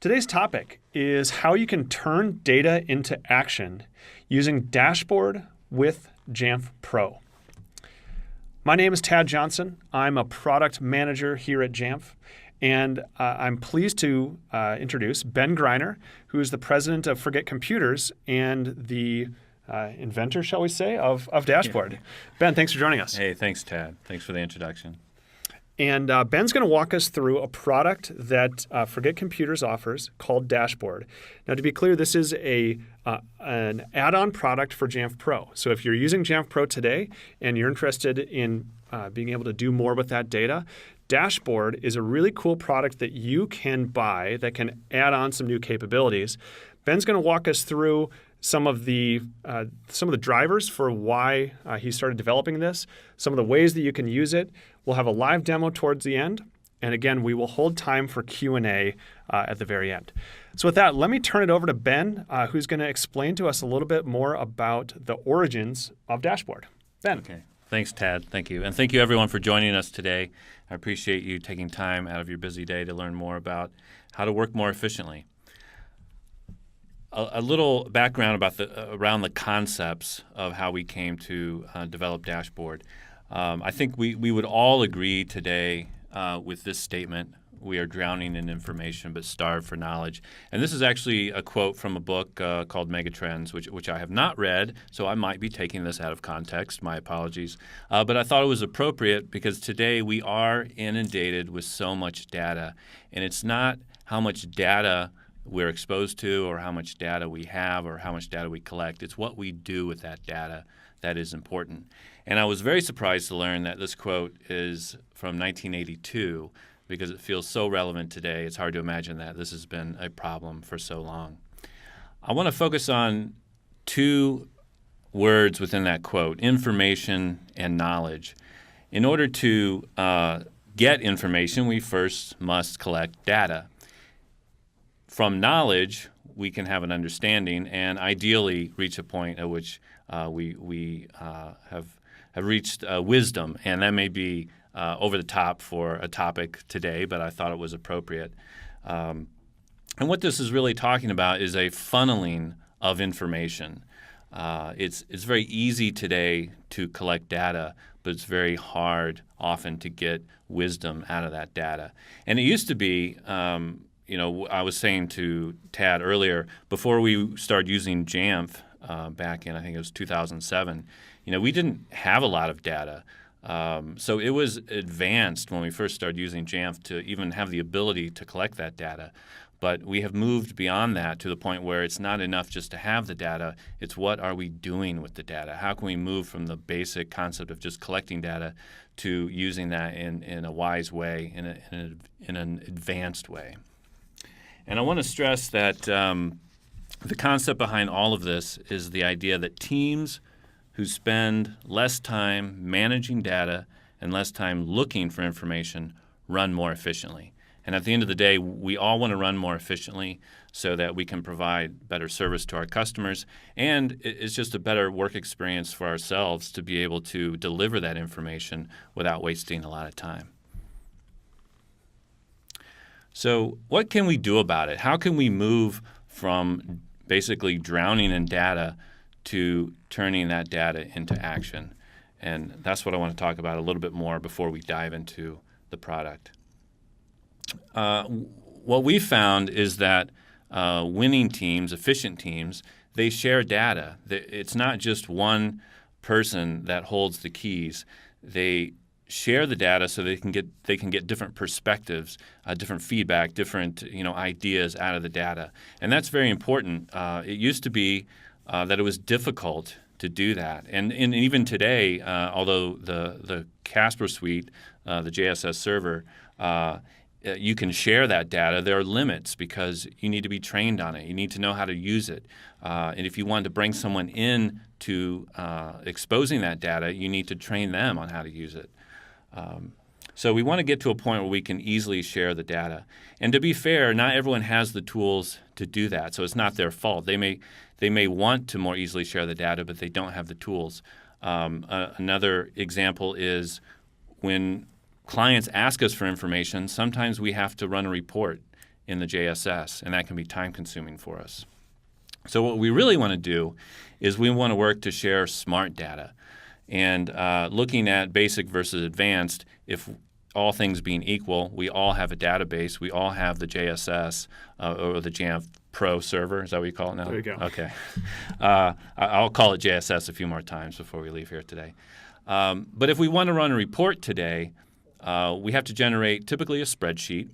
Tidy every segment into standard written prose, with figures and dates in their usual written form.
Today's topic is how you can turn data into action using Dashboard with Jamf Pro. My name is Tad Johnson. I'm a product manager here at Jamf, and I'm pleased to introduce Ben Greiner, who is the president of Forget Computers and the inventor, shall we say, of Dashboard. Ben, thanks for joining us. Hey, thanks, Tad. Thanks for the introduction. And Ben's going to walk us through a product that Forget Computers offers called Dashboard. Now, to be clear, this is an add-on product for Jamf Pro. So if you're using Jamf Pro today and you're interested in being able to do more with that data, Dashboard is a really cool product that you can buy that can add on some new capabilities. Ben's going to walk us through some of the drivers for why he started developing this, some of the ways that you can use it. We'll have a live demo towards the end, and again, we will hold time for Q&A at the very end. So with that, let me turn it over to Ben, who's going to explain to us a little bit more about the origins of Dashboard. Ben. Okay. Thanks, Tad. Thank you. And thank you, everyone, for joining us today. I appreciate you taking time out of your busy day to learn more about how to work more efficiently. A little background around the concepts of how we came to develop Dashboard. I think we would all agree today with this statement: we are drowning in information but starved for knowledge. And this is actually a quote from a book called Megatrends, which I have not read, so I might be taking this out of context. My apologies. But I thought it was appropriate because today we are inundated with so much data, and it's not how much data we're exposed to or how much data we have or how much data we collect. It's what we do with that data that is important. And I was very surprised to learn that this quote is from 1982 because it feels so relevant today. It's hard to imagine that this has been a problem for so long. I want to focus on two words within that quote: information and knowledge. In order to get information, we first must collect data. From knowledge, we can have an understanding and ideally reach a point at which we have reached wisdom. And that may be over the top for a topic today, but I thought it was appropriate. And what this is really talking about is a funneling of information. It's very easy today to collect data, but it's very hard often to get wisdom out of that data. And it used to be I was saying to Tad earlier, before we started using Jamf back in, I think it was 2007, we didn't have a lot of data. So it was advanced when we first started using Jamf to even have the ability to collect that data. But we have moved beyond that to the point where it's not enough just to have the data. It's what are we doing with the data? How can we move from the basic concept of just collecting data to using that in a wise way, in an advanced way? And I want to stress that the concept behind all of this is the idea that teams who spend less time managing data and less time looking for information run more efficiently. And at the end of the day, we all want to run more efficiently so that we can provide better service to our customers. And it's just a better work experience for ourselves to be able to deliver that information without wasting a lot of time. So what can we do about it? How can we move from basically drowning in data to turning that data into action? And that's what I want to talk about a little bit more before we dive into the product. What we found is that winning teams, efficient teams, they share data. It's not just one person that holds the keys. They share the data so they can get different perspectives, different feedback, different ideas out of the data, and that's very important. It used to be that it was difficult to do that, and even today, although the Casper suite, the JSS server, you can share that data, there are limits because you need to be trained on it. You need to know how to use it, and if you want to bring someone in to exposing that data, you need to train them on how to use it. So we want to get to a point where we can easily share the data. And to be fair, not everyone has the tools to do that, so it's not their fault. They may want to more easily share the data, but they don't have the tools. Another example is when clients ask us for information, sometimes we have to run a report in the JSS, and that can be time-consuming for us. So what we really want to do is we want to work to share smart data. And looking at basic versus advanced, if all things being equal, we all have a database. We all have the JSS or the Jamf Pro server. Is that what you call it now? There you go. Okay. I'll call it JSS a few more times before we leave here today. But if we want to run a report today, we have to generate typically a spreadsheet,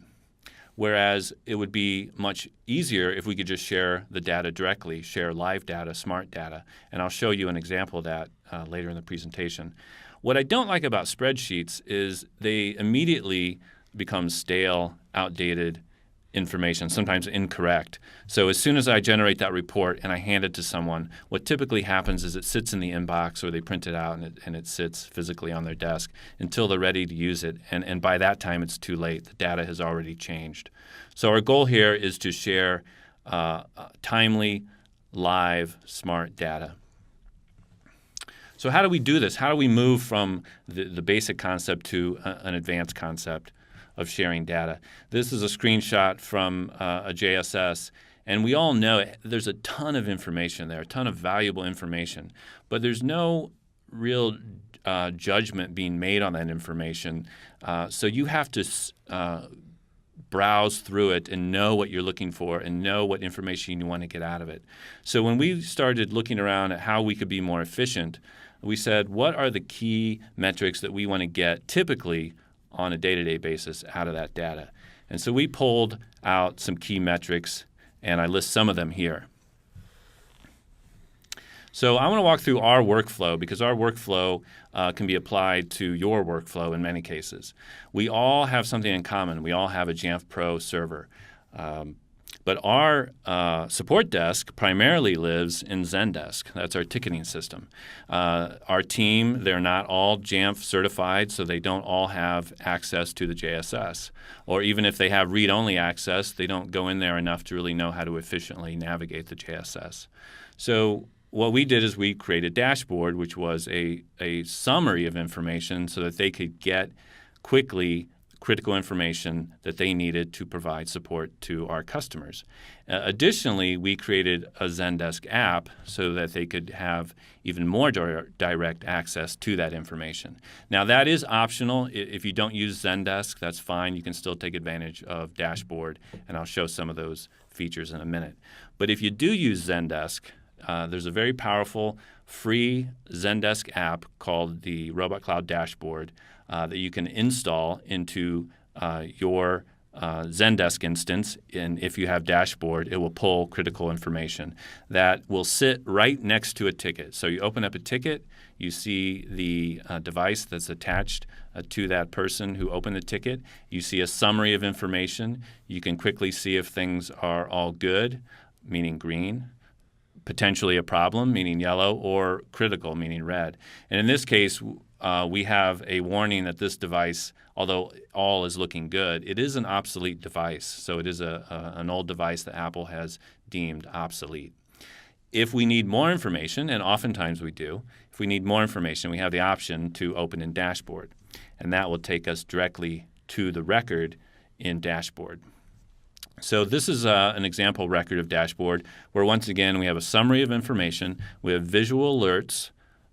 whereas it would be much easier if we could just share the data directly, share live data, smart data. And I'll show you an example of that later in the presentation. What I don't like about spreadsheets is they immediately become stale, outdated information, sometimes incorrect. So as soon as I generate that report and I hand it to someone, what typically happens is it sits in the inbox or they print it out and it sits physically on their desk until they're ready to use it. And by that time, it's too late. The data has already changed. So our goal here is to share timely, live, smart data. So how do we do this? How do we move from the basic concept to an advanced concept of sharing data? This is a screenshot from a JSS, and we all know there's a ton of information there, a ton of valuable information, but there's no real judgment being made on that information. So you have to browse through it and know what you're looking for and know what information you want to get out of it. So when we started looking around at how we could be more efficient, we said, what are the key metrics that we want to get typically on a day-to-day basis out of that data? And so we pulled out some key metrics, and I list some of them here. So I want to walk through our workflow because our workflow can be applied to your workflow in many cases. We all have something in common. We all have a Jamf Pro server. But our support desk primarily lives in Zendesk. That's our ticketing system. Our team, they're not all Jamf certified, so they don't all have access to the JSS. Or even if they have read-only access, they don't go in there enough to really know how to efficiently navigate the JSS. So what we did is we created a dashboard, which was a summary of information so that they could get quickly critical information that they needed to provide support to our customers. Additionally, we created a Zendesk app so that they could have even more direct access to that information. Now, that is optional. If you don't use Zendesk, that's fine. You can still take advantage of Dashboard, and I'll show some of those features in a minute. But if you do use Zendesk, there's a very powerful free Zendesk app called the Robot Cloud Dashboard that you can install into your Zendesk instance. And if you have Dashboard, it will pull critical information that will sit right next to a ticket. So you open up a ticket, you see the device that's attached to that person who opened the ticket. You see a summary of information. You can quickly see if things are all good, meaning green, potentially a problem, meaning yellow, or critical, meaning red. And in this case, we have a warning that this device, although all is looking good, it is an obsolete device. So it is an old device that Apple has deemed obsolete. If we need more information, and oftentimes we do, if we need more information, we have the option to open in Dashboard. And that will take us directly to the record in Dashboard. So this is an example record of Dashboard where, once again, we have a summary of information. We have visual alerts,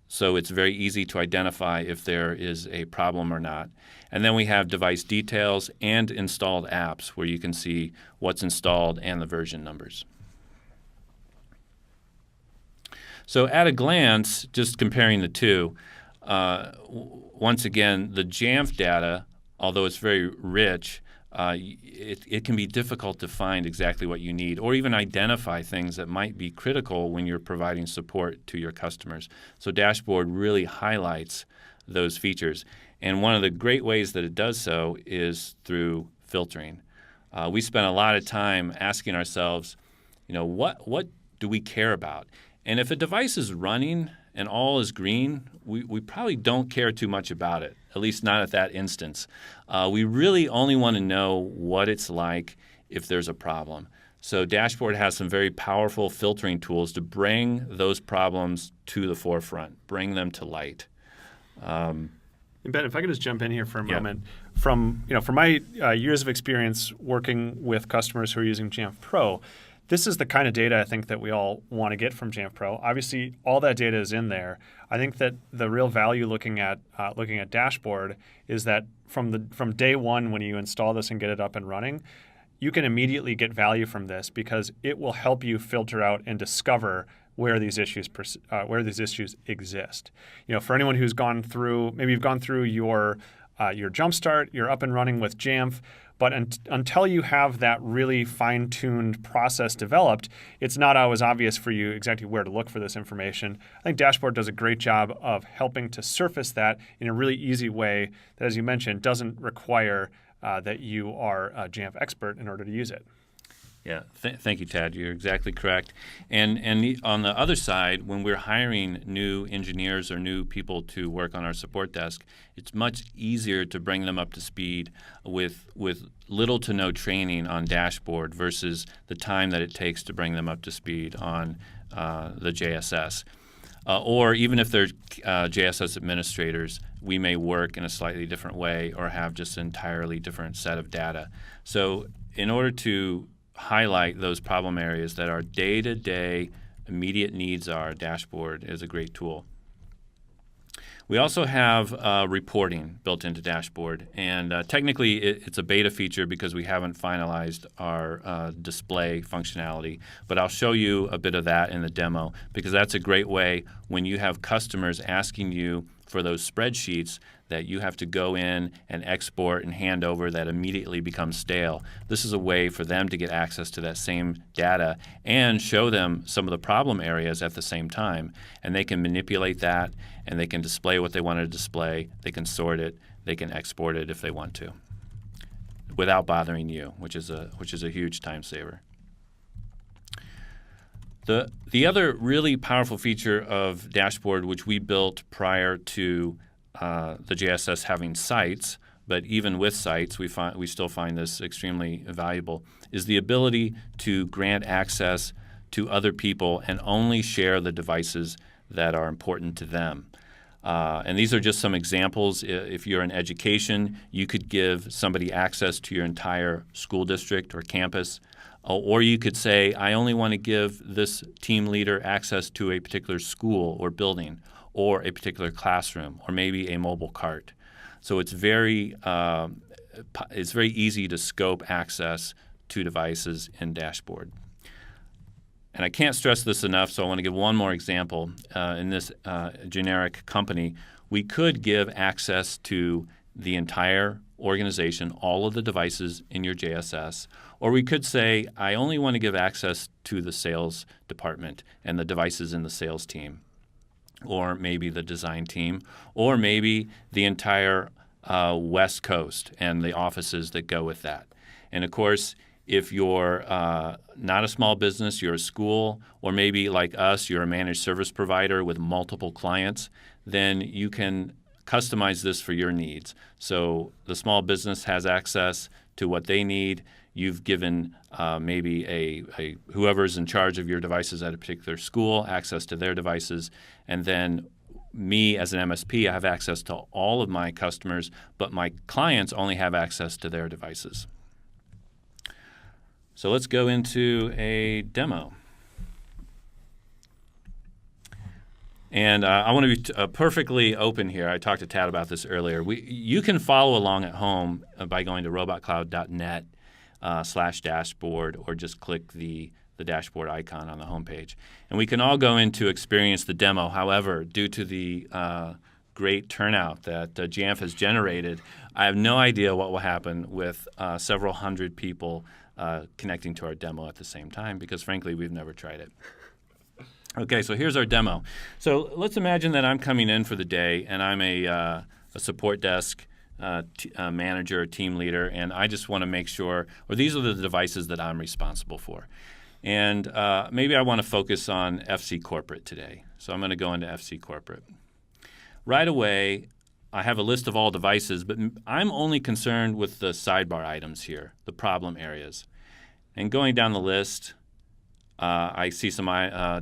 so it's very easy to identify if there is a problem or not. And then we have device details and installed apps where you can see what's installed and the version numbers. So at a glance, just comparing the two, once again, the Jamf data, although it's very rich, it can be difficult to find exactly what you need or even identify things that might be critical when you're providing support to your customers. So Dashboard really highlights those features. And one of the great ways that it does so is through filtering. We spent a lot of time asking ourselves, what do we care about? And if a device is running and all is green, we probably don't care too much about it, at least not at that instance. We really only want to know what it's like if there's a problem. So Dashboard has some very powerful filtering tools to bring those problems to the forefront, bring them to light. And Ben, if I could just jump in here for a Yeah. moment, from my years of experience working with customers who are using Jamf Pro, this is the kind of data I think that we all want to get from Jamf Pro. Obviously, all that data is in there. I think that the real value looking at Dashboard is that from day one when you install this and get it up and running, you can immediately get value from this because it will help you filter out and discover where these issues exist. For anyone who's gone through, maybe you've gone through your Jumpstart, you're up and running with Jamf, but until you have that really fine-tuned process developed, it's not always obvious for you exactly where to look for this information. I think Dashboard does a great job of helping to surface that in a really easy way that, as you mentioned, doesn't require that you are a Jamf expert in order to use it. Yeah, thank you, Tad. You're exactly correct. And on the other side, when we're hiring new engineers or new people to work on our support desk, it's much easier to bring them up to speed with little to no training on Dashboard versus the time that it takes to bring them up to speed on the JSS. Or even if they're JSS administrators, we may work in a slightly different way or have just an entirely different set of data. So in order to highlight those problem areas that our day-to-day immediate needs are, Dashboard is a great tool. We also have reporting built into Dashboard, and technically it's a beta feature because we haven't finalized our display functionality, but I'll show you a bit of that in the demo because that's a great way when you have customers asking you for those spreadsheets that you have to go in and export and hand over that immediately becomes stale. This is a way for them to get access to that same data and show them some of the problem areas at the same time. And they can manipulate that, and they can display what they want to display. They can sort it. They can export it if they want to, without bothering you, which is a huge time saver. The other really powerful feature of Dashboard, which we built prior to the JSS having sites, but even with sites, we still find this extremely valuable, is the ability to grant access to other people and only share the devices that are important to them. And these are just some examples. If you're in education, you could give somebody access to your entire school district or campus. Or you could say, I only want to give this team leader access to a particular school or building or a particular classroom or maybe a mobile cart. So it's very easy to scope access to devices in Dashboard. And I can't stress this enough, so I want to give one more example. In this generic company, we could give access to the entire organization, all of the devices in your JSS, or we could say, I only want to give access to the sales department and the devices in the sales team, or maybe the design team, or maybe the entire West Coast and the offices that go with that. And of course, if you're not a small business, you're a school, or maybe like us, you're a managed service provider with multiple clients, then you can customize this for your needs. So the small business has access to what they need. You've given maybe whoever's in charge of your devices at a particular school access to their devices, and then me as an MSP, I have access to all of my customers, but my clients only have access to their devices. So let's go into a demo. And I want to be perfectly open here. I talked to Tad about this earlier. You can follow along at home by going to robotcloud.net /dashboard, or just click the dashboard icon on the homepage. And we can all go in to experience the demo. However, due to the great turnout that Jamf has generated, I have no idea what will happen with several hundred people connecting to our demo at the same time because, frankly, we've never tried it. Okay, so here's our demo. So let's imagine that I'm coming in for the day, and I'm a support desk manager or team leader, and I just want to make sure, or these are the devices that I'm responsible for. And maybe I want to focus on FC Corporate today. So I'm going to go into FC Corporate. Right away, I have a list of all devices, but I'm only concerned with the sidebar items here, the problem areas. And going down the list, I see some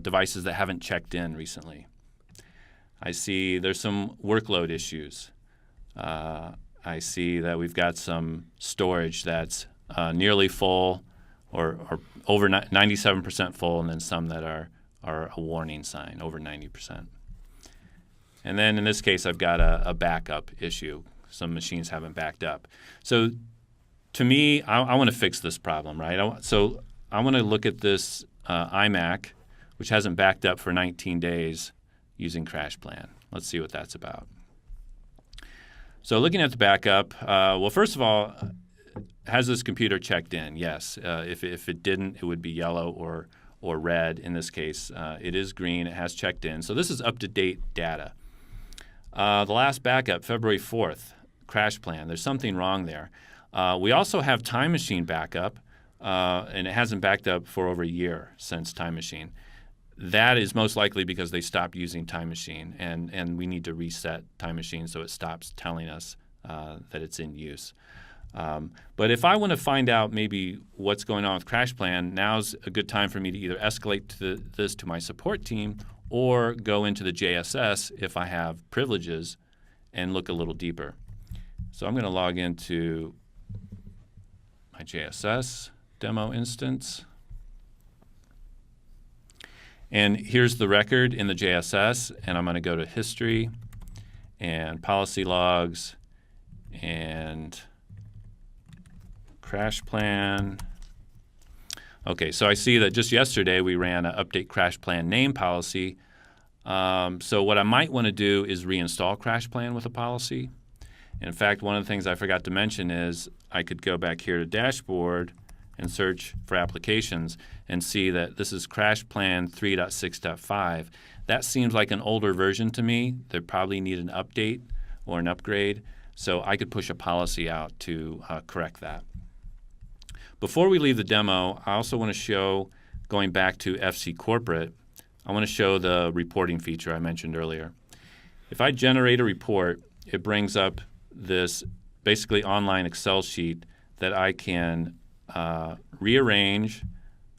devices that haven't checked in recently. I see there's some workload issues. I see that we've got some storage that's nearly full or over 97% full, and then some that are a warning sign, over 90%. And then in this case, I've got a backup issue. Some machines haven't backed up. So to me, I want to fix this problem, right? So I want to look at this iMac, which hasn't backed up for 19 days using CrashPlan. Let's see what that's about. So looking at the backup, well, first of all, has this computer checked in? Yes. If it didn't, it would be yellow or red. In this case, it is green. It has checked in. So this is up-to-date data. The last backup, February 4th, CrashPlan. There's something wrong there. We also have Time Machine backup, and it hasn't backed up for over a year since Time Machine. That is most likely because they stopped using Time Machine, and we need to reset Time Machine so it stops telling us that it's in use. But if I want to find out maybe what's going on with CrashPlan, now's a good time for me to either escalate this to my support team or go into the JSS if I have privileges and look a little deeper. So I'm going to log into my JSS demo instance. And here's the record in the JSS, and I'm going to go to History and Policy Logs and CrashPlan. Okay, so I see that just yesterday we ran an Update CrashPlan name policy. So what I might want to do is reinstall CrashPlan with a policy. And in fact, one of the things I forgot to mention is I could go back here to Dashboard and search for applications and see that this is CrashPlan 3.6.5. That seems like an older version to me. They probably need an update or an upgrade. So I could push a policy out to correct that. Before we leave the demo, I also want to show, going back to FC Corporate, I want to show the reporting feature I mentioned earlier. If I generate a report, it brings up this basically online Excel sheet that I can rearrange,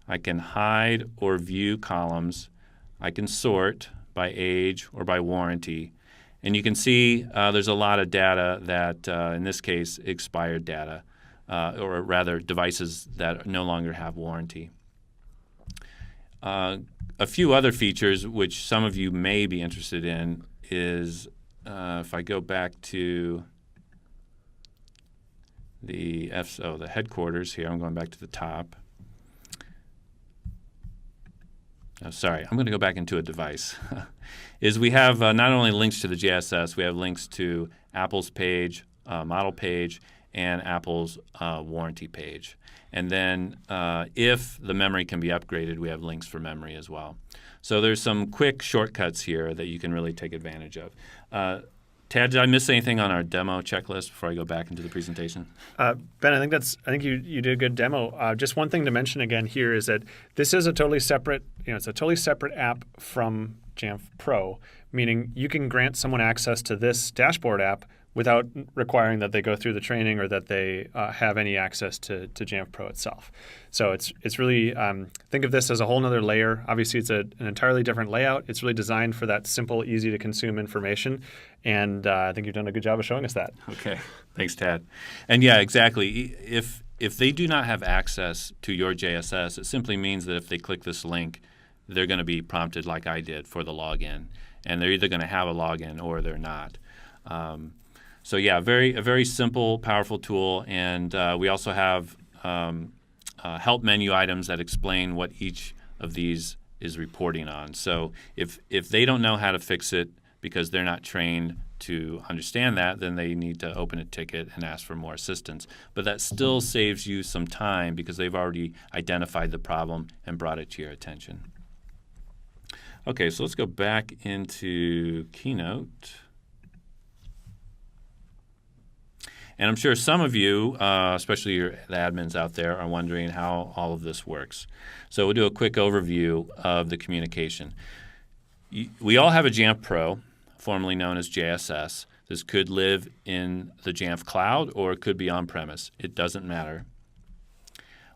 I can hide or view columns, I can sort by age or by warranty. And you can see there's a lot of data that, in this case, expired data, or rather devices that no longer have warranty. A few other features which some of you may be interested in is if I go back to the headquarters here, I'm going back to the top. Oh, sorry, I'm going to go back into a device. Is we have not only links to the JSS, we have links to Apple's page, model page, and Apple's warranty page. And then if the memory can be upgraded, we have links for memory as well. So there's some quick shortcuts here that you can really take advantage of. Tad, did I miss anything on our demo checklist before I go back into the presentation? Ben, I think you did a good demo. Just one thing to mention again here is that this is a totally separate, it's a totally separate app from Jamf Pro, meaning you can grant someone access to this dashboard app without requiring that they go through the training or that they have any access to Jamf Pro itself. So it's really, think of this as a whole nother layer. Obviously, it's an entirely different layout. It's really designed for that simple, easy to consume information. And I think you've done a good job of showing us that. Okay. Thanks, Tad. And yeah, exactly. If they do not have access to your JSS, it simply means that if they click this link, they're going to be prompted like I did for the login. And they're either going to have a login or they're not. So yeah, a very simple, powerful tool, and we also have help menu items that explain what each of these is reporting on. So if they don't know how to fix it because they're not trained to understand that, then they need to open a ticket and ask for more assistance. But that still saves you some time because they've already identified the problem and brought it to your attention. Okay, so let's go back into Keynote. And I'm sure some of you, especially the admins out there, are wondering how all of this works. So we'll do a quick overview of the communication. We all have a Jamf Pro, formerly known as JSS. This could live in the Jamf cloud or it could be on-premise. It doesn't matter.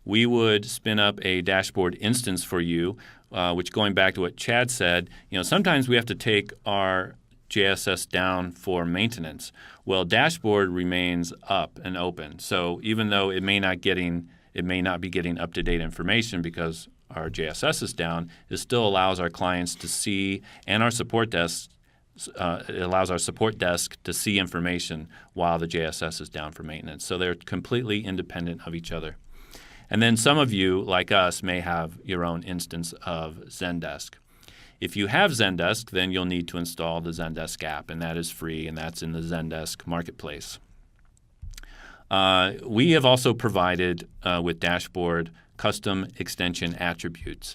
We would spin up a dashboard instance for you, which going back to what Chad said, sometimes we have to take our JSS down for maintenance. Well, dashboard remains up and open. So even though it may not be getting up-to-date information because our JSS is down, it still allows our clients to see, and our support desk, it allows our support desk to see information while the JSS is down for maintenance. So they're completely independent of each other. And then some of you, like us, may have your own instance of Zendesk. If you have Zendesk, then you'll need to install the Zendesk app, and that is free, and that's in the Zendesk marketplace. We have also provided with Dashboard custom extension attributes.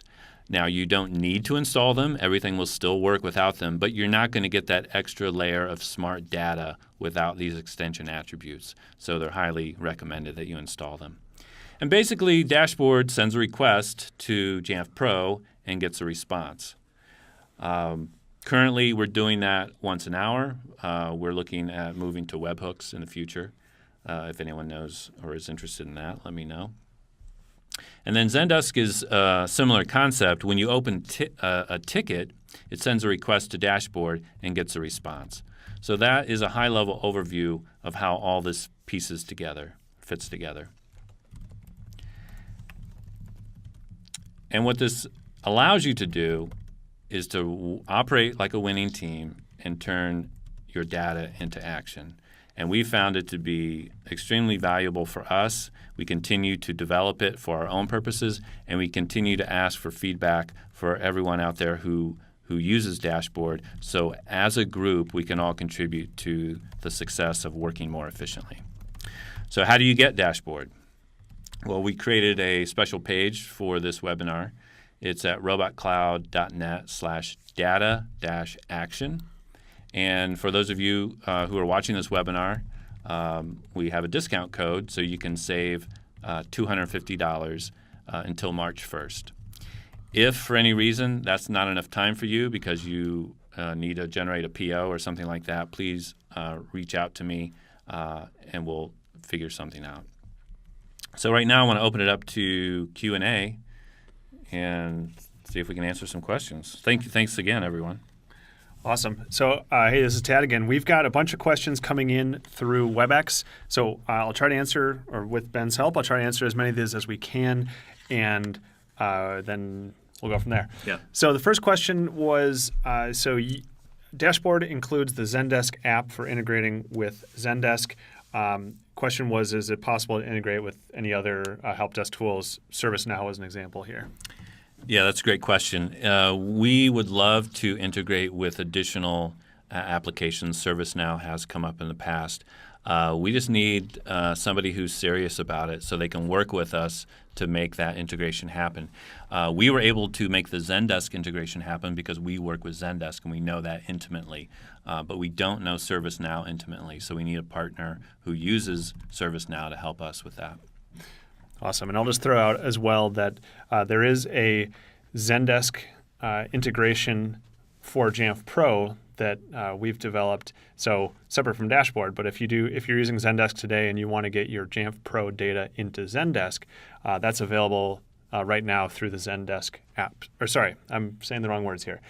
Now, you don't need to install them. Everything will still work without them, but you're not going to get that extra layer of smart data without these extension attributes. So they're highly recommended that you install them. And basically, Dashboard sends a request to Jamf Pro and gets a response. Currently, we're doing that once an hour. We're looking at moving to webhooks in the future. If anyone knows or is interested in that, let me know. And then Zendesk is a similar concept. When you open a ticket, it sends a request to Dashboard and gets a response. So that is a high-level overview of how all this fits together. And what this allows you to do is to operate like a winning team and turn your data into action. And we found it to be extremely valuable for us. We continue to develop it for our own purposes, and we continue to ask for feedback for everyone out there who uses Dashboard. So as a group, we can all contribute to the success of working more efficiently. So how do you get Dashboard? Well, we created a special page for this webinar. It's at robotcloud.net/data-action. And for those of you who are watching this webinar, we have a discount code so you can save $250 until March 1st. If for any reason that's not enough time for you because you need to generate a PO or something like that, please reach out to me and we'll figure something out. So right now I want to open it up to Q&A and see if we can answer some questions. Thanks again, everyone. Awesome. So, hey, this is Tad again. We've got a bunch of questions coming in through WebEx. So I'll try to answer, or with Ben's help, I'll try to answer as many of these as we can, and then we'll go from there. Yeah. So the first question was, Dashboard includes the Zendesk app for integrating with Zendesk. Question was, is it possible to integrate with any other help desk tools? ServiceNow as an example here. Yeah, that's a great question. We would love to integrate with additional applications. ServiceNow has come up in the past. We just need somebody who's serious about it so they can work with us to make that integration happen. We were able to make the Zendesk integration happen because we work with Zendesk and we know that intimately. But we don't know ServiceNow intimately, so we need a partner who uses ServiceNow to help us with that. Awesome. And I'll just throw out as well that there is a Zendesk integration for Jamf Pro that we've developed, so separate from Dashboard. But if you're using Zendesk today and you want to get your Jamf Pro data into Zendesk, that's available right now through the Zendesk app. Or sorry, I'm saying the wrong words here.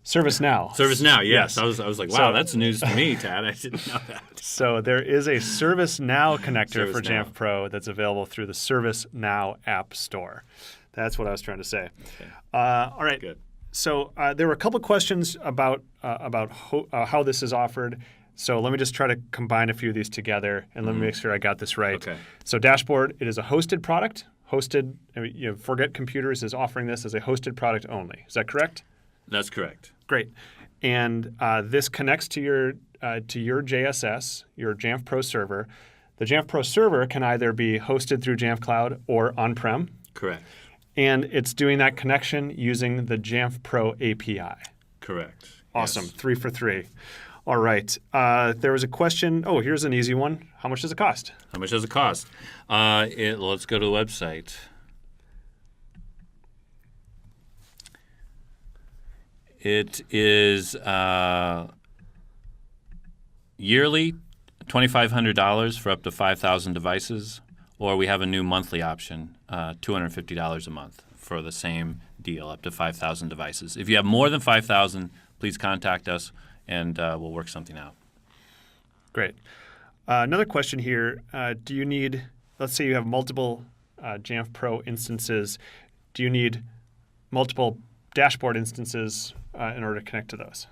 ServiceNow. ServiceNow, yes. I was like, wow, that's news to me, Tad. I didn't know that. So there is a ServiceNow connector for ServiceNow. Jamf Pro that's available through the ServiceNow app store. That's what I was trying to say. Okay. All right. Good. So there were a couple questions about how this is offered. So let me just try to combine a few of these together, and let me make sure I got this right. Okay. So Dashboard, it is a hosted product. Forget Computers is offering this as a hosted product only. Is that correct? That's correct. Great. And this connects to your JSS, your Jamf Pro server. The Jamf Pro server can either be hosted through Jamf Cloud or on-prem. Correct. And it's doing that connection using the Jamf Pro API. Correct. Awesome. Yes. 3 for 3. All right. There was a question. Oh, here's an easy one. How much does it cost? How much does it cost? Let's go to the website. It is yearly $2,500 for up to 5,000 devices, or we have a new monthly option, $250 a month for the same deal, up to 5,000 devices. If you have more than 5,000, please contact us, and we'll work something out. Great. Another question here. Do you need, let's say you have multiple Jamf Pro instances, do you need multiple dashboard instances in order to connect to those?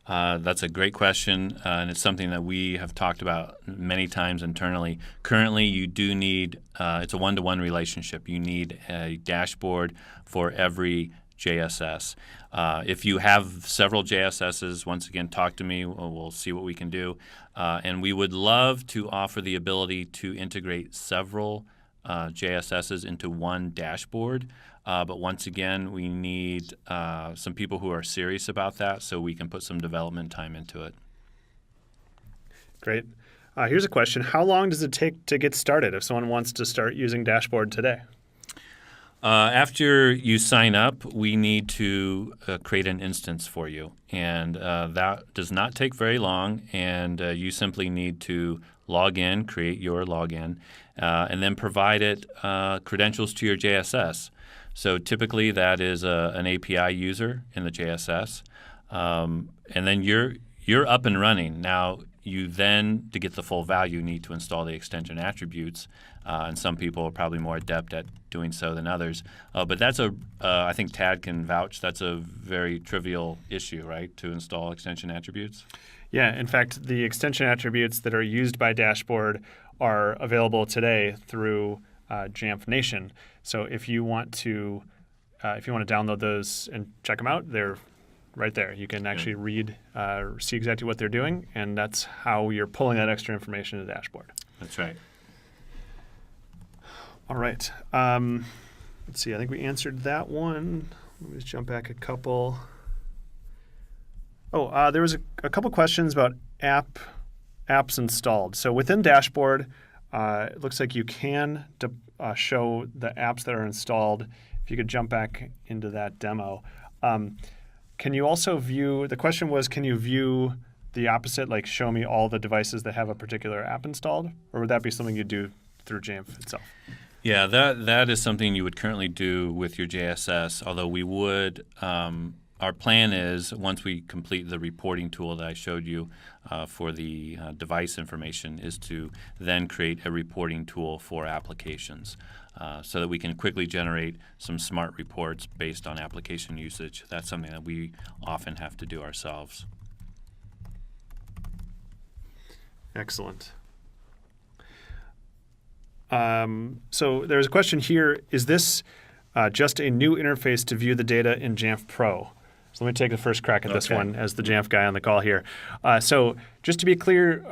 That's a great question, and it's something that we have talked about many times internally. Currently, you do need, it's a one-to-one relationship. You need a dashboard for every JSS. If you have several JSSs, once again, talk to me. We'll see what we can do. And we would love to offer the ability to integrate several JSSs into one dashboard. But once again, we need some people who are serious about that so we can put some development time into it. Great. Here's a question. How long does it take to get started if someone wants to start using Dashboard today? After you sign up, we need to create an instance for you. And that does not take very long. And you simply need to log in, create your login, and then provide it credentials to your JSS. So typically that is an API user in the JSS. And then you're up and running. Now, you then, to get the full value, need to install the extension attributes. And some people are probably more adept at doing so than others. But that's I think Tad can vouch, that's a very trivial issue, right, to install extension attributes? Yeah, in fact, the extension attributes that are used by Dashboard are available today through Jamf Nation. So if you want to download those and check them out, they're right there. You can actually read, see exactly what they're doing, and that's how you're pulling that extra information to the dashboard. That's right. All right. Let's see. I think we answered that one. Let me just jump back a couple. Oh, there was a couple questions about apps installed. So within Dashboard, it looks like you can show the apps that are installed. If you could jump back into that demo. Can you also view, the question was, can you view the opposite, like show me all the devices that have a particular app installed? Or would that be something you do through Jamf itself? Yeah, that is something you would currently do with your JSS, although we would, our plan is once we complete the reporting tool that I showed you for the device information is to then create a reporting tool for applications so that we can quickly generate some smart reports based on application usage. That's something that we often have to do ourselves. Excellent. So there's a question here. Is this just a new interface to view the data in Jamf Pro? So let me take the first crack at this one as the Jamf guy on the call here. So just to be clear,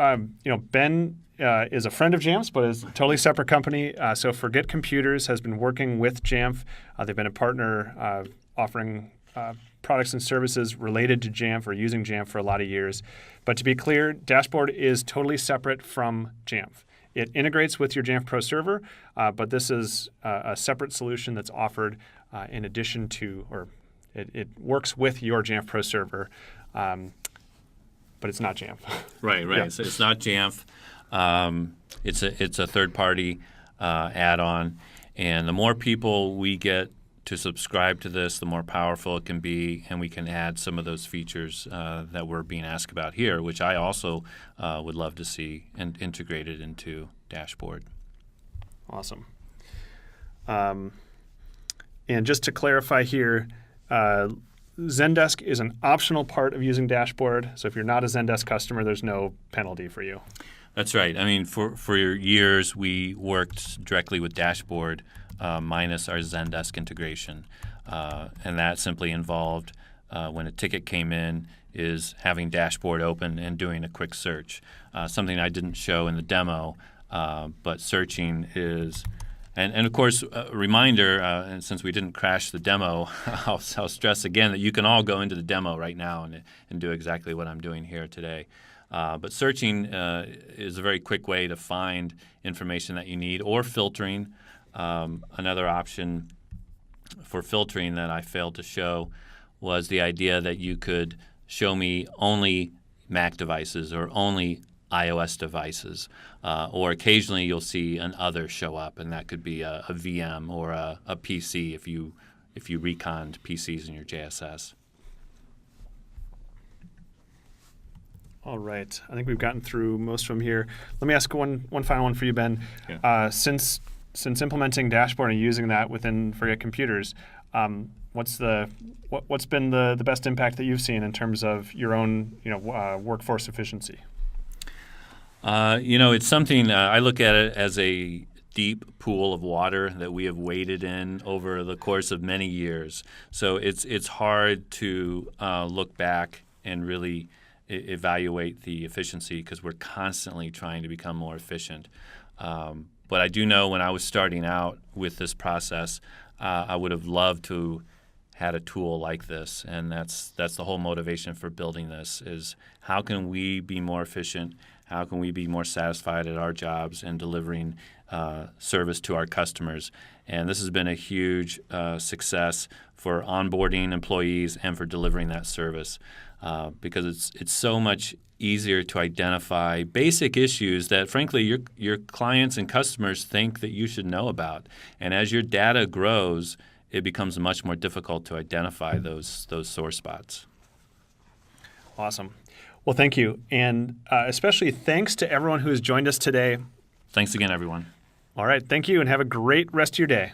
Ben is a friend of Jamf's, but is a totally separate company. So Forget Computers has been working with Jamf. They've been a partner offering products and services related to Jamf or using Jamf for a lot of years. But to be clear, Dashboard is totally separate from Jamf. It integrates with your Jamf Pro server, but this is a separate solution that's offered in addition to, or it works with your Jamf Pro server, but it's not Jamf. Right. Yeah. So it's not Jamf. It's a third-party add-on, and the more people we get to subscribe to this, the more powerful it can be, and we can add some of those features that we're being asked about here, which I also would love to see and integrated into Dashboard. Awesome. And just to clarify here, Zendesk is an optional part of using Dashboard. So if you're not a Zendesk customer, there's no penalty for you. That's right. I mean, for years, we worked directly with Dashboard minus our Zendesk integration. And that simply involved, when a ticket came in, is having Dashboard open and doing a quick search. Something I didn't show in the demo, but searching is... And of course, a reminder, and since we didn't crash the demo, I'll stress again that you can all go into the demo right now and do exactly what I'm doing here today. But searching is a very quick way to find information that you need, or filtering. Another option for filtering that I failed to show was the idea that you could show me only Mac devices or only iOS devices, or occasionally you'll see an other show up, and that could be a VM or a PC if you reconned PCs in your JSS. All right. I think we've gotten through most of them here. Let me ask one final one for you, Ben. Yeah. Since implementing Dashboard and using that within Forget Computers, what's been the best impact that you've seen in terms of your own workforce efficiency? It's something I look at it as a deep pool of water that we have waded in over the course of many years. So it's hard to look back and really evaluate the efficiency because we're constantly trying to become more efficient. But I do know when I was starting out with this process, I would have loved to had a tool like this, and that's the whole motivation for building this is how can we be more efficient, how can we be more satisfied at our jobs and delivering service to our customers. And this has been a huge success for onboarding employees and for delivering that service because it's so much easier to identify basic issues that, frankly, your clients and customers think that you should know about. And as your data grows, it becomes much more difficult to identify those sore spots. Awesome. Well, thank you. And especially thanks to everyone who has joined us today. Thanks again, everyone. All right. Thank you, and have a great rest of your day.